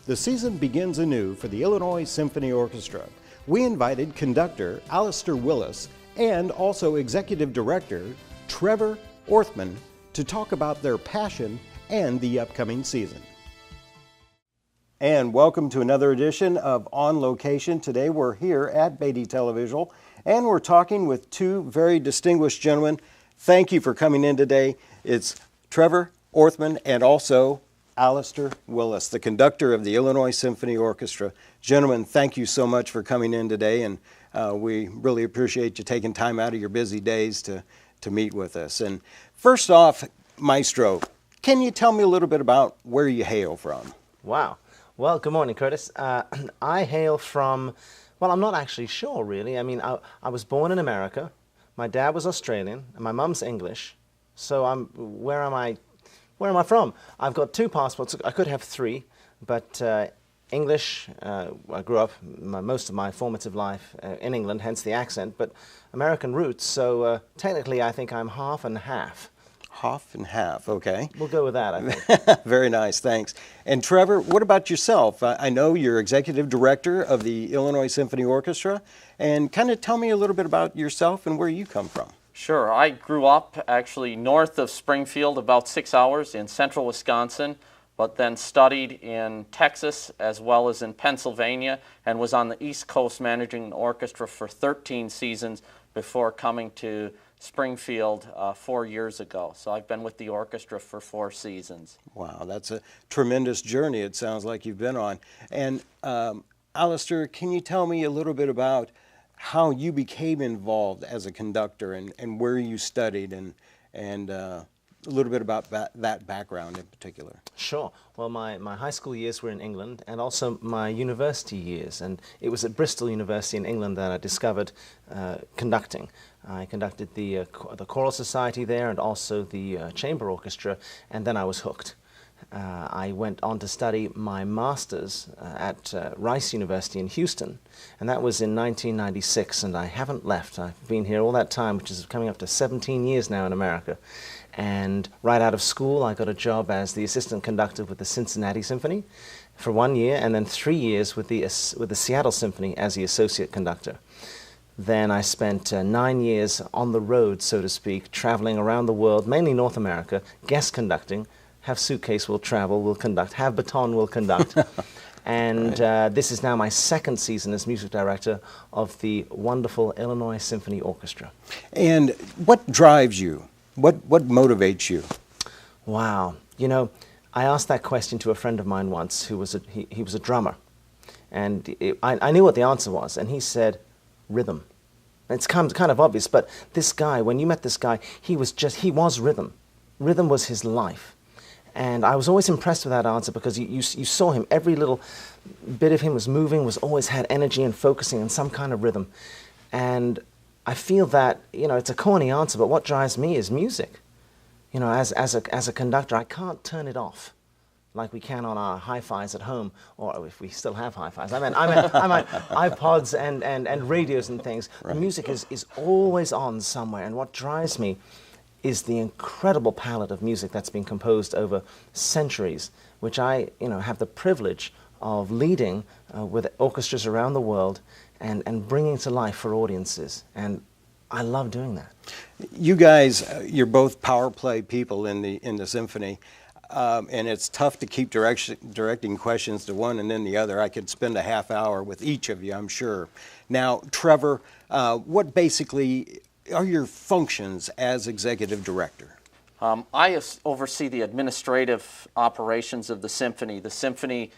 The season begins anew for the Illinois Symphony Orchestra. We invited conductor Alistair Willis and also executive director Trevor Orthman to talk about their passion and the upcoming season. And welcome to another edition of On Location. Today we're here at Beatty Televisual and we're talking with two very distinguished gentlemen. Thank you for coming in today. It's Trevor Orthman and also Alistair Willis, the conductor of the Illinois Symphony Orchestra. Gentlemen, thank you so much for coming in today, and we really appreciate you taking time out of your busy days to meet with us. And first off, Maestro, can you tell me a little bit about where you hail from? Wow. Well, good morning, Curtis. I hail from, well, I'm not actually sure, really. I mean, I was born in America. My dad was Australian, and my mum's English. So where am I from? I've got two passports. I could have three, but English, I grew up most of my formative life in England, hence the accent, but American roots. So technically, I think I'm half and half. Half and half, okay. We'll go with that, I think. Very nice, thanks. And Trevor, what about yourself? I know you're executive director of the Illinois Symphony Orchestra, and kind of tell me a little bit about yourself and where you come from. Sure. I grew up actually north of Springfield, about 6 hours in central Wisconsin, but then studied in Texas as well as in Pennsylvania, and was on the East Coast managing an orchestra for 13 seasons before coming to Springfield 4 years ago. So I've been with the orchestra for 4 seasons. Wow, that's a tremendous journey it sounds like you've been on. And Alistair, can you tell me a little bit about how you became involved as a conductor and where you studied and a little bit about that background in particular? Sure. Well, my high school years were in England and also my university years. And it was at Bristol University in England that I discovered conducting. I conducted the choral society there and also the chamber orchestra, and then I was hooked. I went on to study my master's at Rice University in Houston, and that was in 1996, and I haven't left. I've been here all that time, which is coming up to 17 years now in America. And right out of school, I got a job as the assistant conductor with the Cincinnati Symphony for 1 year, and then 3 years with the Seattle Symphony as the associate conductor. Then I spent 9 years on the road, so to speak, traveling around the world, mainly North America, guest conducting. Have Suitcase will travel, will conduct. Have Baton will conduct. And this is now my second season as music director of the wonderful Illinois Symphony Orchestra. And what drives you? What motivates you? Wow. You know, I asked that question to a friend of mine once who was he was a drummer. And I knew what the answer was, and he said, rhythm. It's kind of obvious, but this guy, when you met this guy, he was rhythm. Rhythm was his life. And I was always impressed with that answer because you saw him, every little bit of him was moving, always had energy and focusing on some kind of rhythm. And I feel that, you know, it's a corny answer, but what drives me is music. You know, as a conductor, I can't turn it off like we can on our hi-fis at home, or if we still have hi-fis. I meant iPods and radios and things. Right. The music is always on somewhere, and what drives me is the incredible palette of music that's been composed over centuries, which I, you know, have the privilege of leading with orchestras around the world and bringing to life for audiences. And I love doing that. You guys, you're both power play people in the symphony. And it's tough to keep directing questions to one and then the other. I could spend a half hour with each of you, I'm sure. Now, Trevor, what basically are your functions as executive director? I oversee the administrative operations of the symphony. The symphony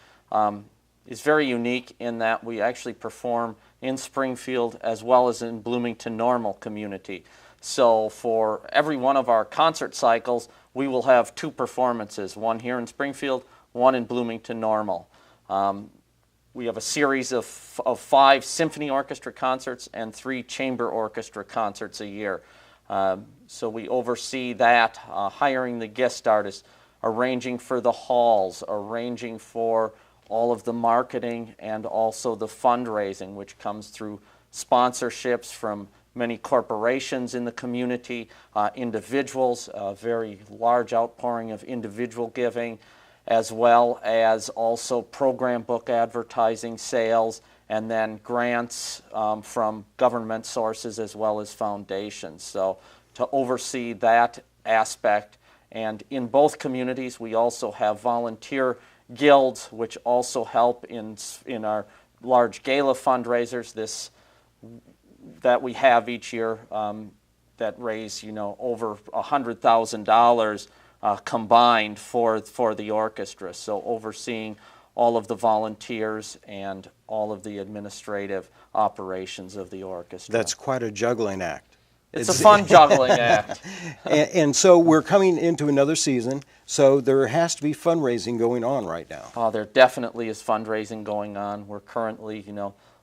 is very unique in that we actually perform in Springfield as well as in Bloomington Normal community. So for every one of our concert cycles, we will have 2 performances, one here in Springfield, one in Bloomington Normal. We have a series of 5 symphony orchestra concerts and 3 chamber orchestra concerts a year. So we oversee that, hiring the guest artists, arranging for the halls, arranging for all of the marketing and also the fundraising, which comes through sponsorships from many corporations in the community, individuals, a very large outpouring of individual giving, as well as also program book advertising sales, and then grants from government sources as well as foundations. So to oversee that aspect. And in both communities, we also have volunteer guilds, which also help in our large gala fundraisers that we have each year that raise, over $100,000 combined for the orchestra. So overseeing all of the volunteers and all of the administrative operations of the orchestra. That's quite a juggling act. It's a fun juggling act. And so we're coming into another season, so there has to be fundraising going on right now. There definitely is fundraising going on. We're currently,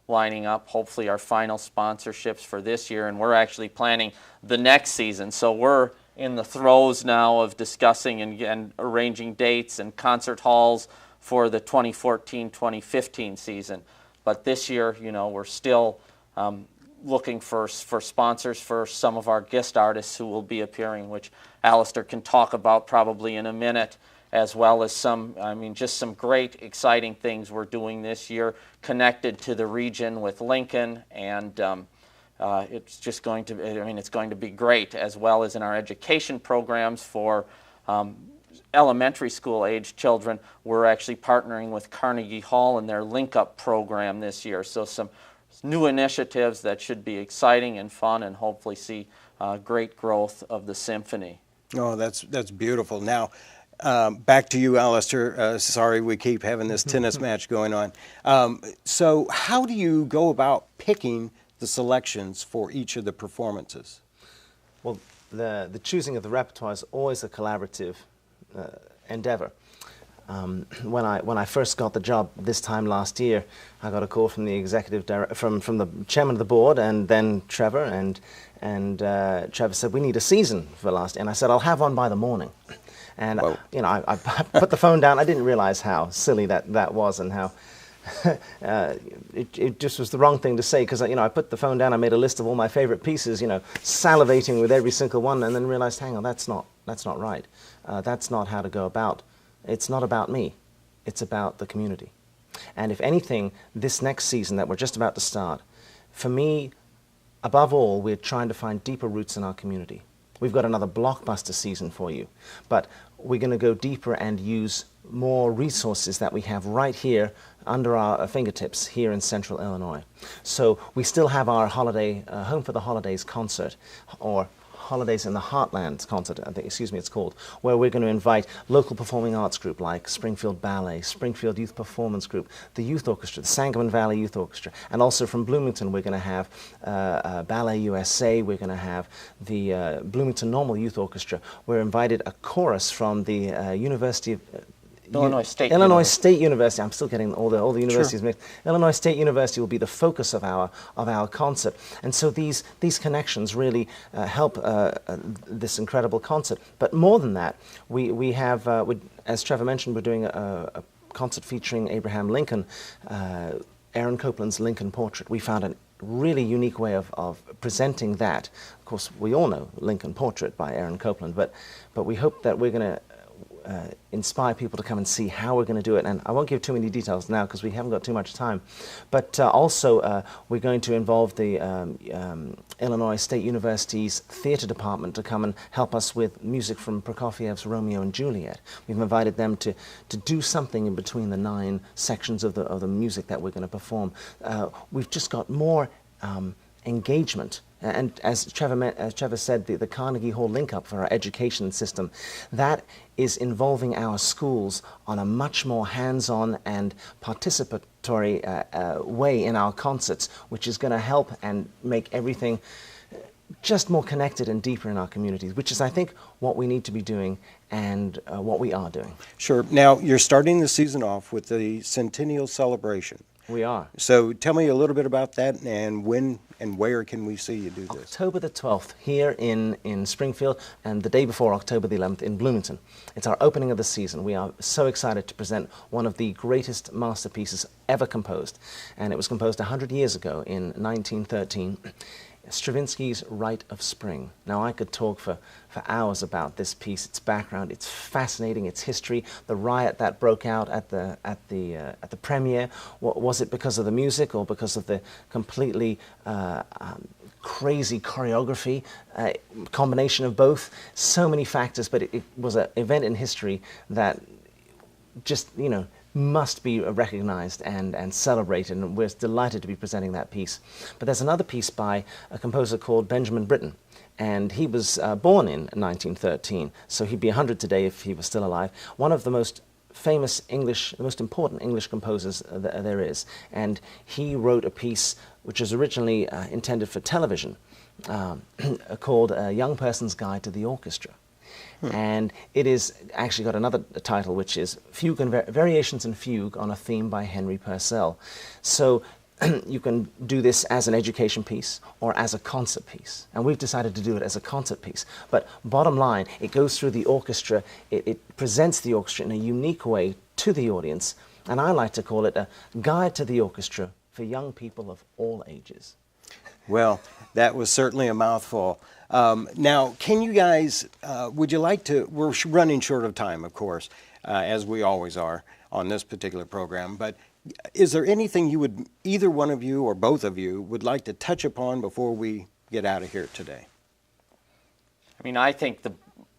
lining up, hopefully, our final sponsorships for this year, and we're actually planning the next season. So we're in the throes now of discussing and arranging dates and concert halls for the 2014-2015 season. But this year, we're still looking for sponsors for some of our guest artists who will be appearing, which Alistair can talk about probably in a minute, as well as just some great, exciting things we're doing this year connected to the region with Lincoln, and it's just going to, it's going to be great, as well as in our education programs for elementary school age children. We're actually partnering with Carnegie Hall in their Link Up program this year. So some new initiatives that should be exciting and fun, and hopefully see great growth of the symphony. Oh, that's beautiful. Now, back to you, Alistair. Sorry, we keep having this tennis match going on. So how do you go about picking the selections for each of the performances? Well, the choosing of the repertoire is always a collaborative endeavor. When I first got the job this time last year, I got a call from the executive from the chairman of the board, and then Trevor, and Trevor said, "We need a season for last year." And I said, "I'll have one by the morning." And I put the phone down. I didn't realize how silly that was, and how it just was the wrong thing to say, because I put the phone down. I made a list of all my favorite pieces, salivating with every single one, and then realized, hang on, that's not right. That's not how to go about. It's not about me. It's about the community. And if anything, this next season that we're just about to start, for me, above all, we're trying to find deeper roots in our community. We've got another blockbuster season for you, but we're going to go deeper and use more resources that we have right here under our fingertips here in Central Illinois. So we still have our holiday, Home for the Holidays concert, or Holidays in the Heartland concert, it's called, where we're going to invite local performing arts group like Springfield Ballet, Springfield Youth Performance Group, the Youth Orchestra, the Sangamon Valley Youth Orchestra, and also from Bloomington we're going to have Ballet USA, we're going to have the Bloomington Normal Youth Orchestra. We're invited a chorus from the University of Illinois State University. I'm still getting all the universities mixed. Illinois State University will be the focus of our concert, and so these connections really help this incredible concert. But more than that, we have, as Trevor mentioned, we're doing a concert featuring Abraham Lincoln, Aaron Copland's Lincoln Portrait. We found a really unique way of presenting that. Of course, we all know Lincoln Portrait by Aaron Copland, but we hope that we're going to inspire people to come and see how we're going to do it. And I won't give too many details now because we haven't got too much time. But also we're going to involve the Illinois State University's theater department to come and help us with music from Prokofiev's Romeo and Juliet. We've invited them to do something in between the 9 sections of the music that we're going to perform. We've just got more engagement. And as Trevor said, the Carnegie Hall link-up for our education system, that is involving our schools on a much more hands-on and participatory way in our concerts, which is going to help and make everything just more connected and deeper in our communities, which is, I think, what we need to be doing and what we are doing. Sure. Now, you're starting the season off with the Centennial Celebration. We are. So tell me a little bit about that, and when and where can we see you do this? October the 12th here in Springfield, and the day before, October the 11th, in Bloomington. It's our opening of the season. We are so excited to present one of the greatest masterpieces ever composed. And it was composed 100 years ago in 1913. Stravinsky's Rite of Spring. Now, I could talk for hours about this piece, its background, its fascinating, its history, the riot that broke out at the premiere. Was it because of the music or because of the completely crazy choreography, combination of both? So many factors, but it was an event in history that just, must be recognized and celebrated, and we're delighted to be presenting that piece. But there's another piece by a composer called Benjamin Britten, and he was born in 1913, so he'd be 100 today if he was still alive. One of the most famous English, the most important English composers there is, and he wrote a piece which was originally intended for television called A Young Person's Guide to the Orchestra. And it is actually got another title, which is Fugue and Variations in Fugue on a Theme by Henry Purcell. So you can do this as an education piece or as a concert piece. And we've decided to do it as a concert piece. But bottom line, it goes through the orchestra, it presents the orchestra in a unique way to the audience, and I like to call it a guide to the orchestra for young people of all ages. Well, that was certainly a mouthful. Now, can you guys, would you like to, we're running short of time, of course, as we always are on this particular program, but is there anything you would, either one of you or both of you, would like to touch upon before we get out of here today? I mean, I think the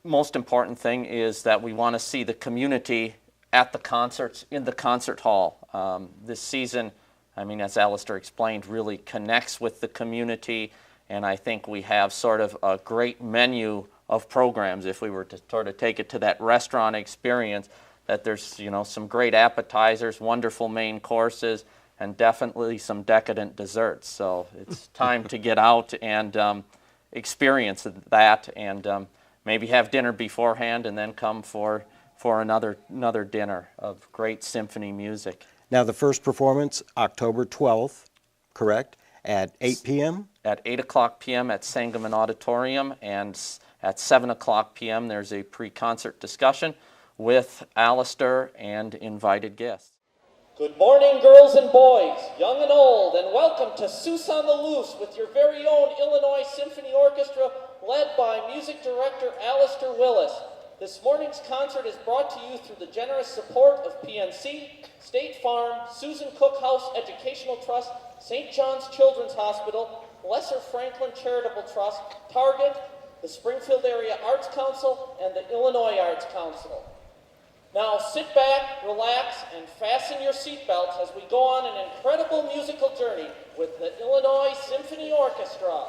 most important thing is that we want to see the community at the concerts, in the concert hall. This season, I mean, as Alistair explained, really connects with the community, and I think we have sort of a great menu of programs. If we were to sort of take it to that restaurant experience, that there's, some great appetizers, wonderful main courses, and definitely some decadent desserts. So it's time to get out and experience that, and maybe have dinner beforehand and then come for another dinner of great symphony music. Now, the first performance, October 12th, correct, at 8 p.m.? At 8 o'clock p.m. at Sangamon Auditorium, and at 7 o'clock p.m. there's a pre-concert discussion with Alistair and invited guests. Good morning, girls and boys, young and old, and welcome to Seuss on the Loose with your very own Illinois Symphony Orchestra, led by music director Alistair Willis. This morning's concert is brought to you through the generous support of PNC, State Farm, Susan Cook House Educational Trust, St. John's Children's Hospital, Lesser Franklin Charitable Trust, Target, the Springfield Area Arts Council, and the Illinois Arts Council. Now sit back, relax, and fasten your seatbelts as we go on an incredible musical journey with the Illinois Symphony Orchestra.